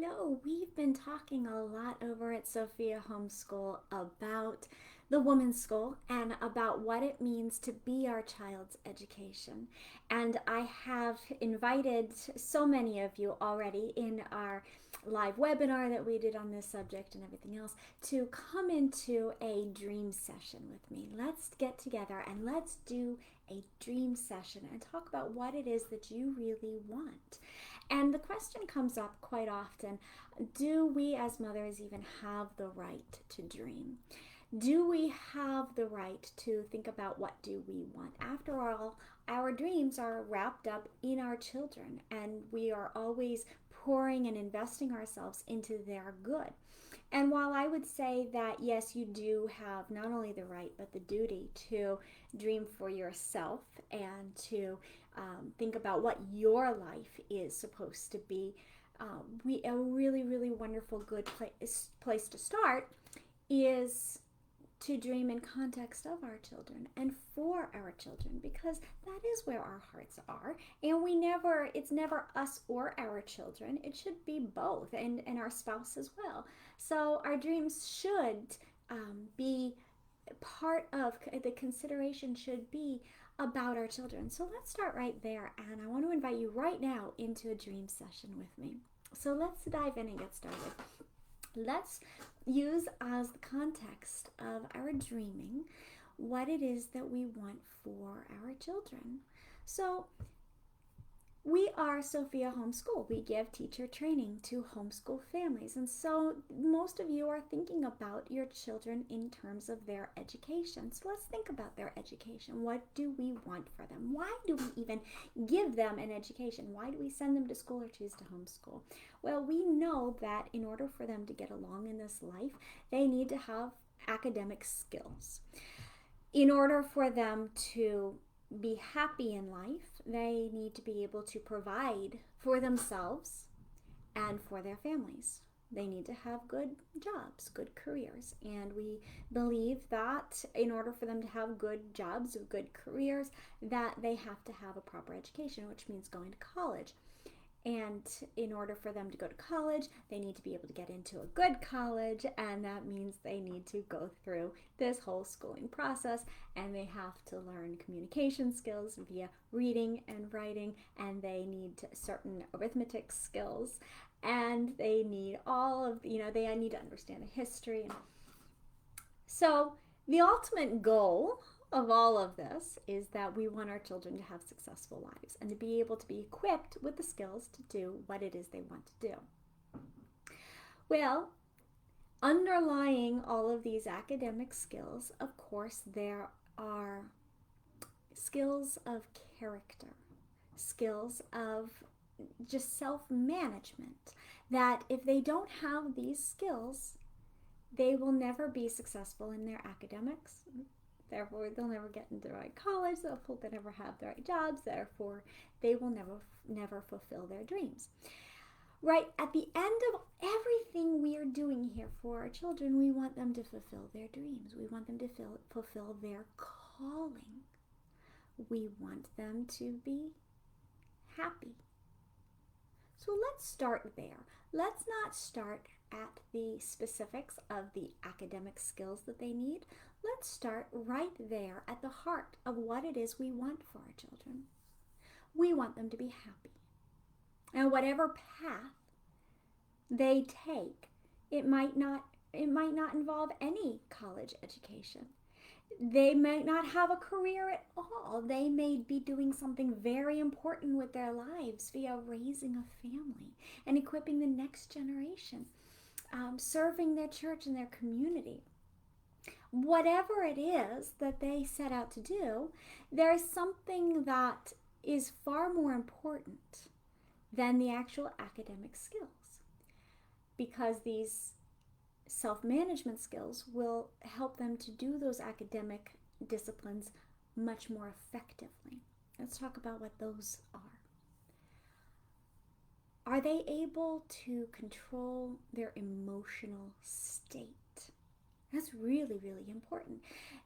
know we've been talking a lot over at Sophia Homeschool about the woman's school and about what it means to be our child's education. And I have invited so many of you already in our live webinar that we did on this subject and everything else to come into a dream session with me. Let's get together and let's do a dream session and talk about what it is that you really want. And the question comes up quite often, do we as mothers even have the right to dream? Do we have the right to think about what do we want? After all, our dreams are wrapped up in our children, and we are always pouring and investing ourselves into their good. And while I would say that yes, you do have not only the right but the duty to dream for yourself and to think about what your life is supposed to be, a really, really wonderful, good place to start is to dream in context of our children and for our children, because that is where our hearts are. And it's never us or our children. It should be both, and our spouse as well. So our dreams should be part of the consideration, should be about our children. So let's start right there, and I want to invite you right now into a dream session with me. So let's dive in and get started. Let's use as the context of our dreaming what it is that we want for our children. So we are Sophia Homeschool. We give teacher training to homeschool families. And so most of you are thinking about your children in terms of their education. So let's think about their education. What do we want for them? Why do we even give them an education? Why do we send them to school or choose to homeschool? Well, we know that in order for them to get along in this life, they need to have academic skills. In order for them to be happy in life, they need to be able to provide for themselves and for their families. They need to have good jobs, good careers. And we believe that in order for them to have good jobs, good careers, that they have to have a proper education, which means going to college. And in order for them to go to college, they need to be able to get into a good college, and that means they need to go through this whole schooling process, and they have to learn communication skills via reading and writing, and they need certain arithmetic skills, and they need they need to understand the history. So the ultimate goal of all of this is that we want our children to have successful lives and to be able to be equipped with the skills to do what it is they want to do. Well, underlying all of these academic skills, of course, there are skills of character, skills of just self-management, that if they don't have these skills, they will never be successful in their academics. Therefore, they'll never get into the right college, they'll never have the right jobs, therefore, they will never fulfill their dreams. Right at the end of everything we are doing here for our children, we want them to fulfill their dreams. We want them to fulfill their calling. We want them to be happy. So let's start there. Let's not start at the specifics of the academic skills that they need. Let's start right there at the heart of what it is we want for our children. We want them to be happy. And whatever path they take, it might not involve any college education. They may not have a career at all. They may be doing something very important with their lives via raising a family and equipping the next generation, serving their church and their community. Whatever it is that they set out to do, there is something that is far more important than the actual academic skills, because these self-management skills will help them to do those academic disciplines much more effectively. Let's talk about what those are. Are they able to control their emotional state? That's really, really important.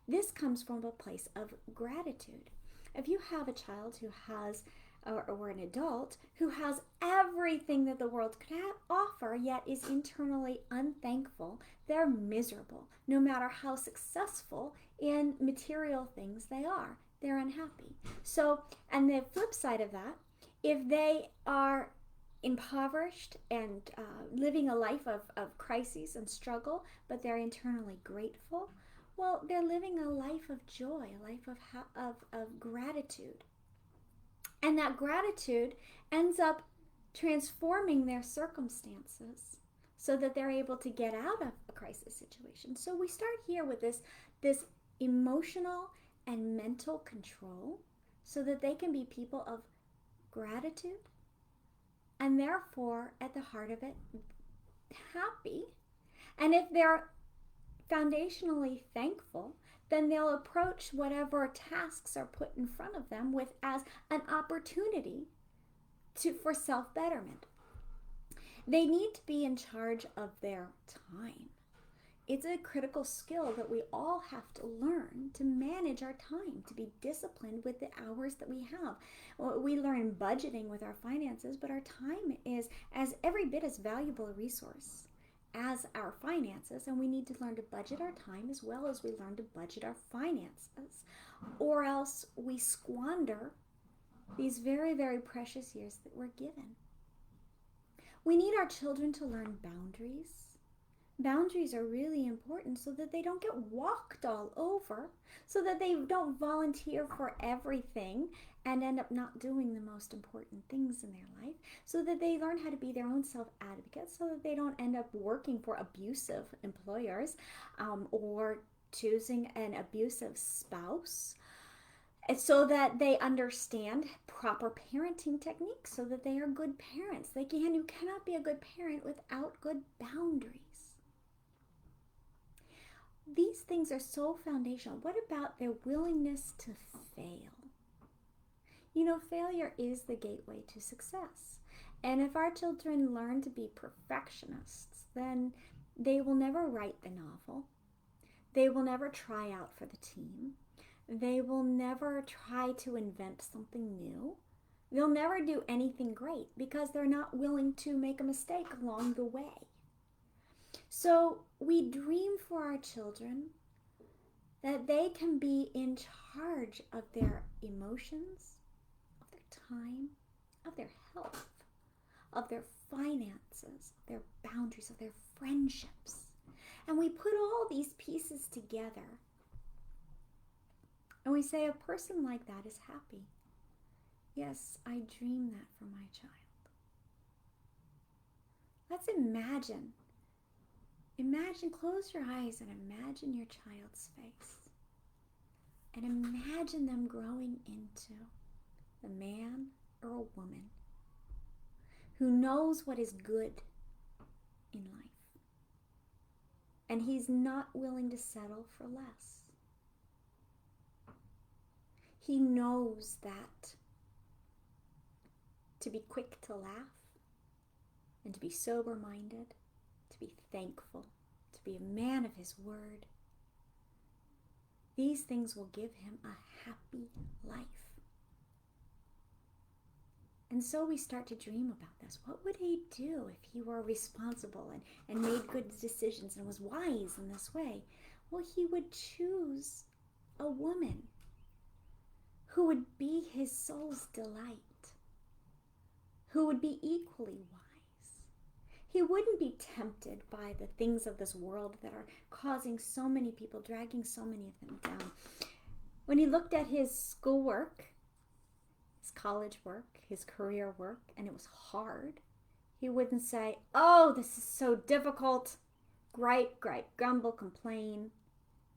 This comes from a place of gratitude. If you have a child who has or an adult who has everything that the world could offer, yet is internally unthankful, they're miserable. No matter how successful in material things they are, they're unhappy. So, and the flip side of that, if they are impoverished and living a life of crises and struggle, but they're internally grateful, well, they're living a life of joy, a life of gratitude. And that gratitude ends up transforming their circumstances so that they're able to get out of a crisis situation. So we start here with this emotional and mental control so that they can be people of gratitude and therefore at the heart of it happy. And if they're foundationally thankful, then they'll approach whatever tasks are put in front of them with as an opportunity for self-betterment. They need to be in charge of their time. It's a critical skill that we all have to learn to manage our time, to be disciplined with the hours that we have. We learn budgeting with our finances, but our time is as every bit as valuable a resource as our finances, and we need to learn to budget our time as well as we learn to budget our finances, or else we squander these very, very precious years that we're given. We need our children to learn boundaries. Boundaries are really important so that they don't get walked all over, so that they don't volunteer for everything and end up not doing the most important things in their life, so that they learn how to be their own self-advocates, so that they don't end up working for abusive employers or choosing an abusive spouse, and so that they understand proper parenting techniques so that they are good parents. You cannot be a good parent without good boundaries. These things are so foundational. What about their willingness to fail? You know, failure is the gateway to success. And if our children learn to be perfectionists, then they will never write the novel. They will never try out for the team. They will never try to invent something new. They'll never do anything great because they're not willing to make a mistake along the way. So we dream for our children that they can be in charge of their emotions, of their time, of their health, of their finances, of their boundaries, of their friendships. And we put all these pieces together and we say a person like that is happy. Yes, I dream that for my child. Let's imagine, close your eyes and imagine your child's face. And imagine them growing into a man or a woman who knows what is good in life. And he's not willing to settle for less. He knows that to be quick to laugh and to be sober-minded, to be thankful, to be a man of his word, these things will give him a happy life. And so we start to dream about this. What would he do if he were responsible and made good decisions and was wise in this way? Well, he would choose a woman who would be his soul's delight, who would be equally wise. He wouldn't be tempted by the things of this world that are causing so many people, dragging so many of them down. When he looked at his schoolwork, his college work, his career work, and it was hard, he wouldn't say, "Oh, this is so difficult," gripe, grumble, complain,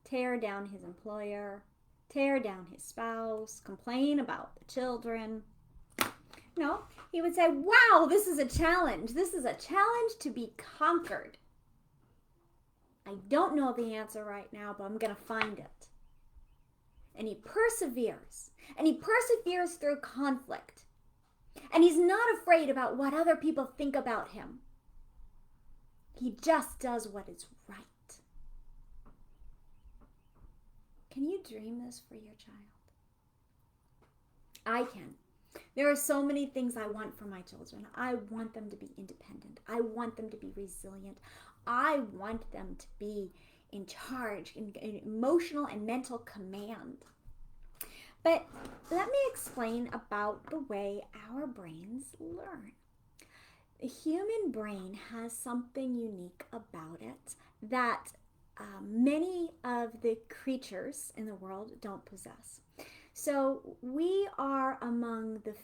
tear down his employer, tear down his spouse, complain about the children. No, he would say, "Wow, this is a challenge. This is a challenge to be conquered. I don't know the answer right now, but I'm going to find it." And he perseveres. And he perseveres through conflict. And he's not afraid about what other people think about him. He just does what is right. Can you dream this for your child? I can. There are so many things I want for my children. I want them to be independent. I want them to be resilient. I want them to be in charge, in emotional and mental command. But let me explain about the way our brains learn. The human brain has something unique about it that many of the creatures in the world don't possess. So we are among the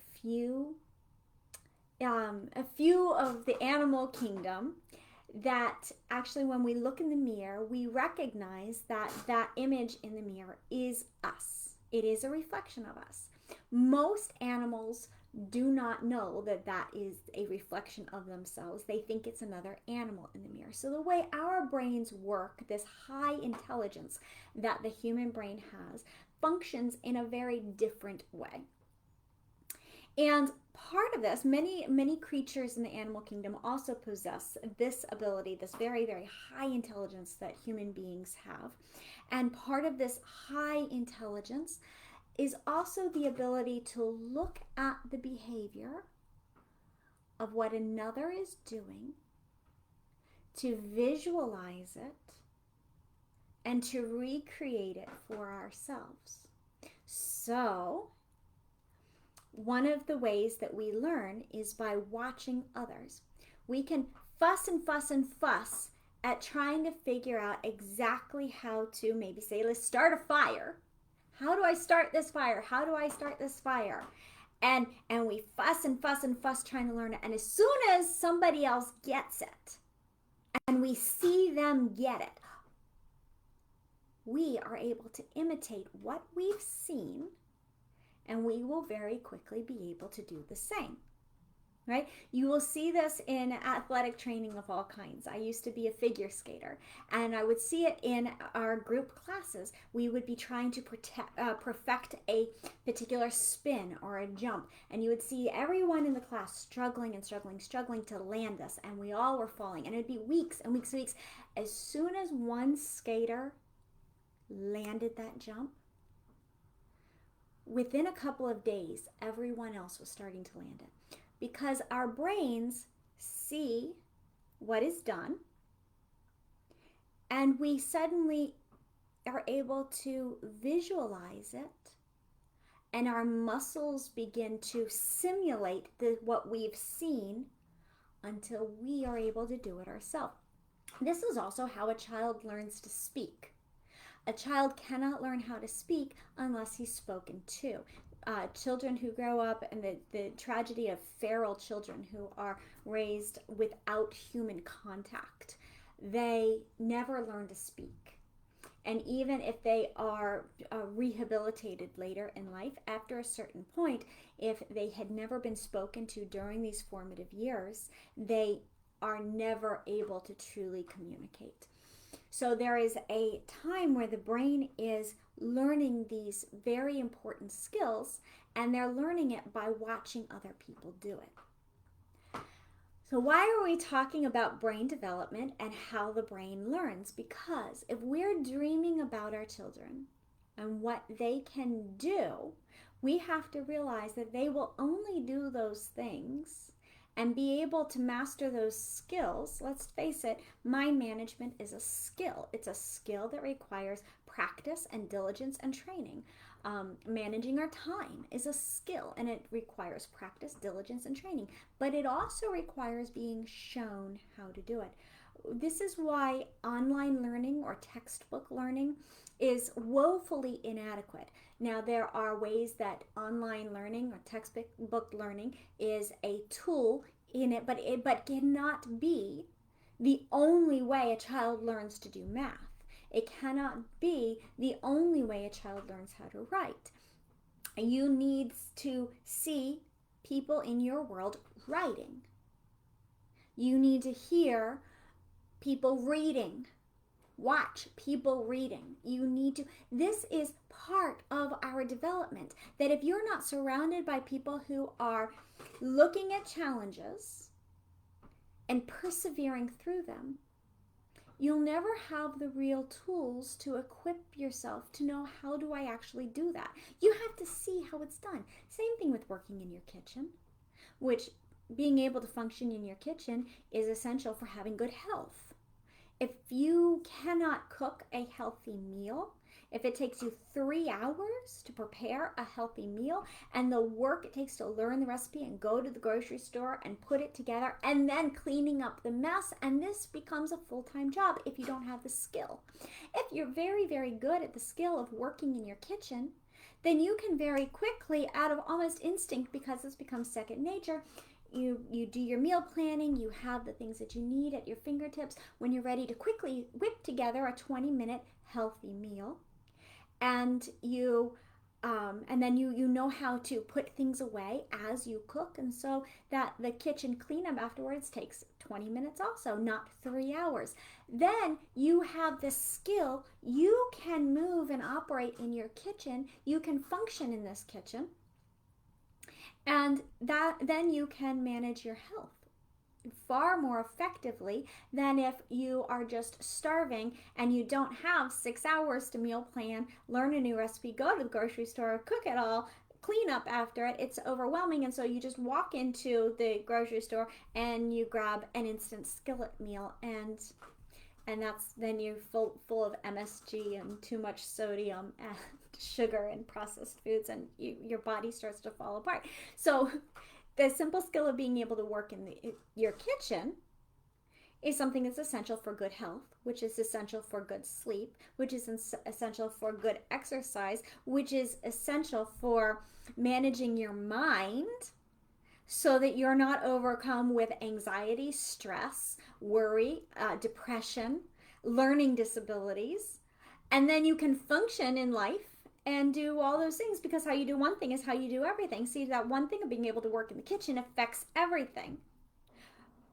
a few of the animal kingdom that actually, when we look in the mirror, we recognize that that image in the mirror is us. It is a reflection of us. Most animals do not know that that is a reflection of themselves. They think it's another animal in the mirror. So the way our brains work, this high intelligence that the human brain has, functions in a very different way. And part of this, many creatures in the animal kingdom also possess this ability, this very, very high intelligence that human beings have. And part of this high intelligence is also the ability to look at the behavior of what another is doing, to visualize it, and to recreate it for ourselves. So, one of the ways that we learn is by watching others. We can fuss and fuss and fuss at trying to figure out exactly how to, maybe say, let's start a fire. How do I start this fire? How do I start this fire? And we fuss and fuss and fuss trying to learn it. And as soon as somebody else gets it, and we see them get it, we are able to imitate what we've seen, and we will very quickly be able to do the same. Right? You will see this in athletic training of all kinds. I used to be a figure skater, and I would see it in our group classes. We would be trying to perfect a particular spin or a jump, and you would see everyone in the class struggling to land this, and we all were falling, and it'd be weeks and weeks and weeks. As soon as one skater landed that jump, within a couple of days, everyone else was starting to land it. Because our brains see what is done, and we suddenly are able to visualize it, and our muscles begin to simulate what we've seen until we are able to do it ourselves. This is also how a child learns to speak. A child cannot learn how to speak unless he's spoken to. Children who grow up, and the tragedy of feral children who are raised without human contact, they never learn to speak. And even if they are rehabilitated later in life, after a certain point, if they had never been spoken to during these formative years, they are never able to truly communicate. So there is a time where the brain is learning these very important skills, and they're learning it by watching other people do it. So why are we talking about brain development and how the brain learns? Because if we're dreaming about our children and what they can do, we have to realize that they will only do those things and be able to master those skills. Let's face it, mind management is a skill. It's a skill that requires practice and diligence and training. Managing our time is a skill, and it requires practice, diligence, and training. But it also requires being shown how to do it. This is why online learning or textbook learning is woefully inadequate. Now, there are ways that online learning or textbook learning is a tool in it, but cannot be the only way a child learns to do math. It cannot be the only way a child learns how to write. You need to see people in your world writing. You need to hear people reading. Watch people reading. This is part of our development. That if you're not surrounded by people who are looking at challenges and persevering through them, you'll never have the real tools to equip yourself to know, how do I actually do that? You have to see how it's done. Same thing with working in your kitchen, which being able to function in your kitchen is essential for having good health. If you cannot cook a healthy meal, if it takes you 3 hours to prepare a healthy meal, and the work it takes to learn the recipe and go to the grocery store and put it together, and then cleaning up the mess, and this becomes a full-time job if you don't have the skill. If you're very, very good at the skill of working in your kitchen, then you can very quickly, out of almost instinct, because this becomes second nature, you do your meal planning, you have the things that you need at your fingertips when you're ready to quickly whip together a 20-minute healthy meal. And then you know how to put things away as you cook, and so that the kitchen cleanup afterwards takes 20 minutes also, not 3 hours. Then you have the skill, you can move and operate in your kitchen, you can function in this kitchen, and then you can manage your health far more effectively than if you are just starving and you don't have 6 hours to meal plan, learn a new recipe, go to the grocery store, cook it all, clean up after it. It's overwhelming, and so you just walk into the grocery store and you grab an instant skillet meal, and that's then you're full of MSG and too much sodium and sugar and processed foods, and your body starts to fall apart. So the simple skill of being able to work in your kitchen is something that's essential for good health, which is essential for good sleep, which is essential for good exercise, which is essential for managing your mind so that you're not overcome with anxiety, stress, worry, depression, learning disabilities. And then you can function in life and do all those things, because how you do one thing is how you do everything. See, that one thing of being able to work in the kitchen affects everything.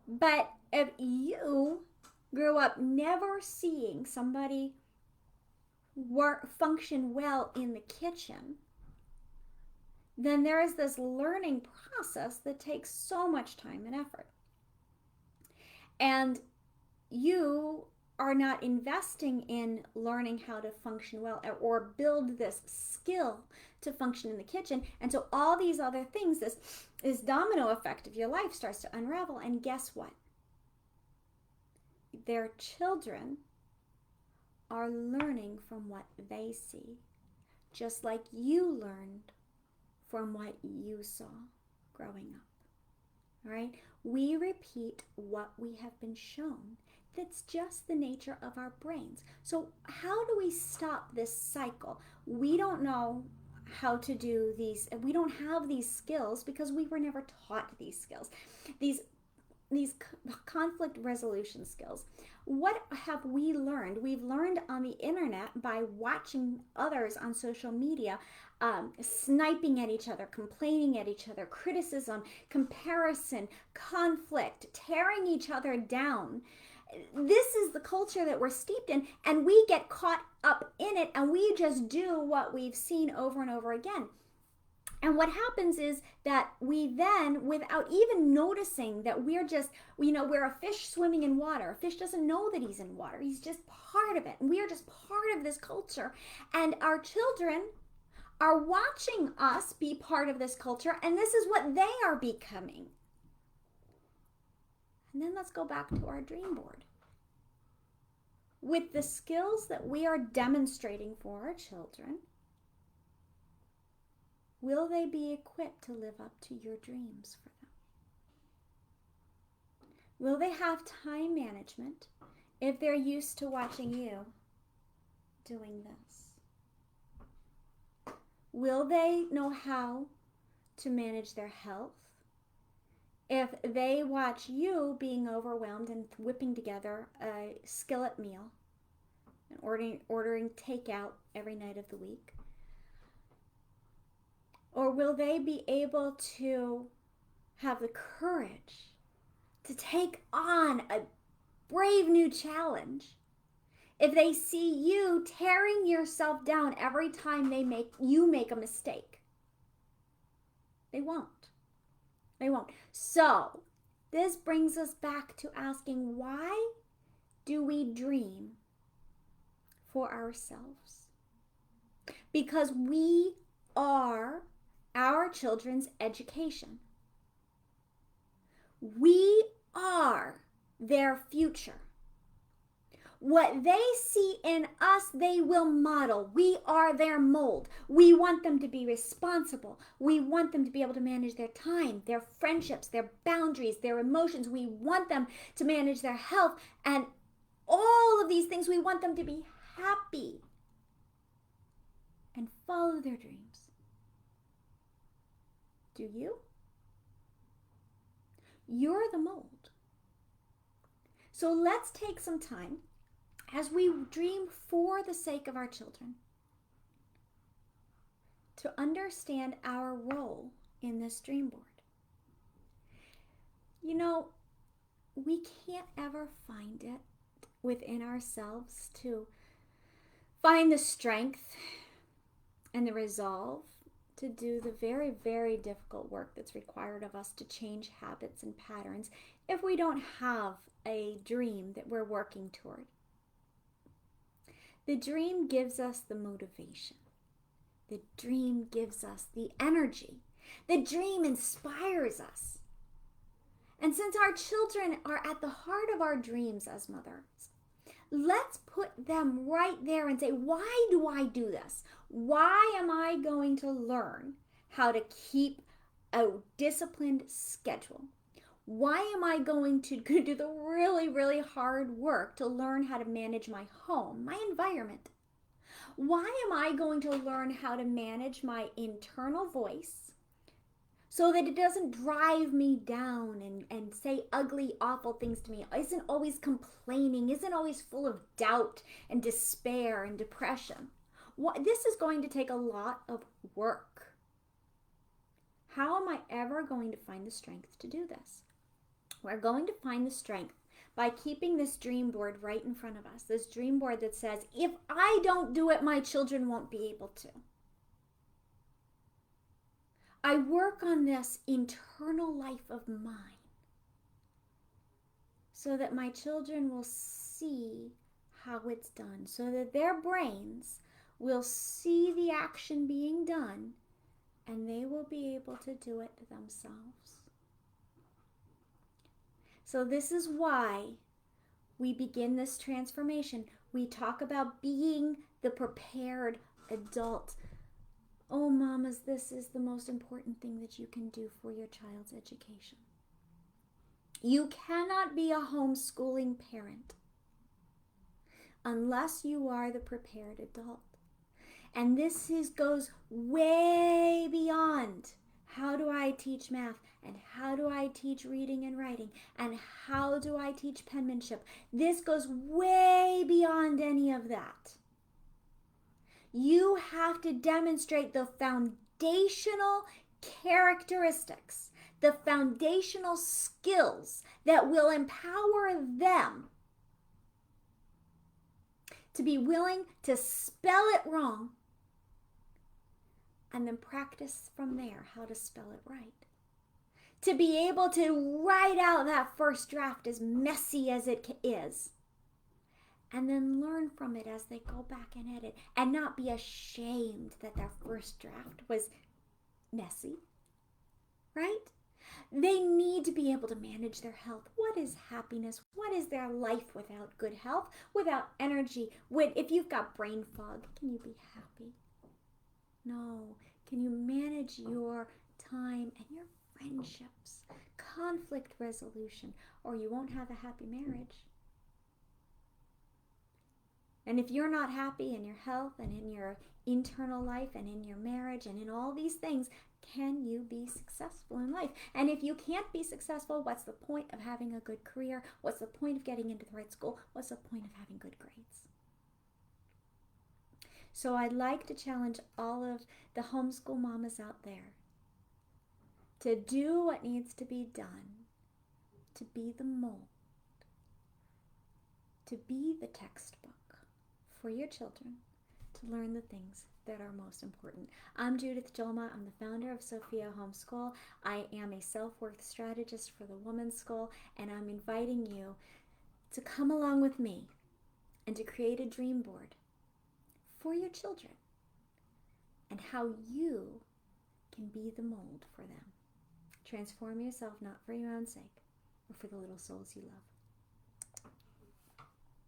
But if you grew up never seeing somebody function well in the kitchen, then there is this learning process that takes so much time and effort. And you are not investing in learning how to function well or build this skill to function in the kitchen. And so all these other things, this domino effect of your life starts to unravel. And guess what? Their children are learning from what they see, just like you learned from what you saw growing up. All right? We repeat what we have been shown. That's just the nature of our brains. So how do we stop this cycle? We don't know how to do these. We don't have these skills because we were never taught these skills. These conflict resolution skills. What have we learned? We've learned on the internet by watching others on social media, sniping at each other, complaining at each other, criticism, comparison, conflict, tearing each other down. This is the culture that we're steeped in, and we get caught up in it, and we just do what we've seen over and over again. And what happens is that we then, without even noticing that we're just, we're a fish swimming in water. A fish doesn't know that he's in water. He's just part of it. And we are just part of this culture. And our children are watching us be part of this culture, and this is what they are becoming. And then let's go back to our dream board. With the skills that we are demonstrating for our children, will they be equipped to live up to your dreams for them? Will they have time management if they're used to watching you doing this? Will they know how to manage their health if they watch you being overwhelmed and whipping together a skillet meal and ordering takeout every night of the week? Or will they be able to have the courage to take on a brave new challenge if they see you tearing yourself down every time you make a mistake? They won't. They won't. So this brings us back to asking, why do we dream for ourselves? Because we are our children's education. We are their future. What they see in us, they will model. We are their mold. We want them to be responsible. We want them to be able to manage their time, their friendships, their boundaries, their emotions. We want them to manage their health and all of these things. We want them to be happy and follow their dreams. Do you? You're the mold. So let's take some time as we dream for the sake of our children to understand our role in this dream board. You know, we can't ever find it within ourselves to find the strength and the resolve to do the very, very difficult work that's required of us to change habits and patterns if we don't have a dream that we're working toward. The dream gives us the motivation. The dream gives us the energy. The dream inspires us. And since our children are at the heart of our dreams as mothers, let's put them right there and say, why do I do this? Why am I going to learn how to keep a disciplined schedule? Why am I going to do the really, really hard work to learn how to manage my home, my environment? Why am I going to learn how to manage my internal voice so that it doesn't drive me down and say ugly, awful things to me? Isn't always complaining, isn't always full of doubt and despair and depression. This is going to take a lot of work. How am I ever going to find the strength to do this? We're going to find the strength by keeping this dream board right in front of us. This dream board that says, if I don't do it, my children won't be able to. I work on this internal life of mine so that my children will see how it's done, so that their brains will see the action being done and they will be able to do it themselves. So this is why we begin this transformation. We talk about being the prepared adult. Oh, mamas, this is the most important thing that you can do for your child's education. You cannot be a homeschooling parent unless you are the prepared adult. And this goes way beyond how do I teach math and how do I teach reading and writing and how do I teach penmanship. This goes way beyond any of that. You have to demonstrate the foundational characteristics, the foundational skills that will empower them to be willing to spell it wrong and then practice from there how to spell it right. To be able to write out that first draft as messy as it is and then learn from it as they go back and edit and not be ashamed that their first draft was messy, right? They need to be able to manage their health. What is happiness? What is their life without good health, without energy? If you've got brain fog, can you be happy? No. Can you manage your time and your friendships, conflict resolution, or you won't have a happy marriage? And if you're not happy in your health and in your internal life and in your marriage and in all these things, can you be successful in life? And if you can't be successful, what's the point of having a good career? What's the point of getting into the right school? What's the point of having good grades? So I'd like to challenge all of the homeschool mamas out there to do what needs to be done, to be the mold, to be the textbook for your children, to learn the things that are most important. I'm Judith Jolma. I'm the founder of Sophia Homeschool. I am a self-worth strategist for the Women's School, and I'm inviting you to come along with me and to create a dream board for your children and how you can be the mold for them. Transform yourself not for your own sake, but for the little souls you love.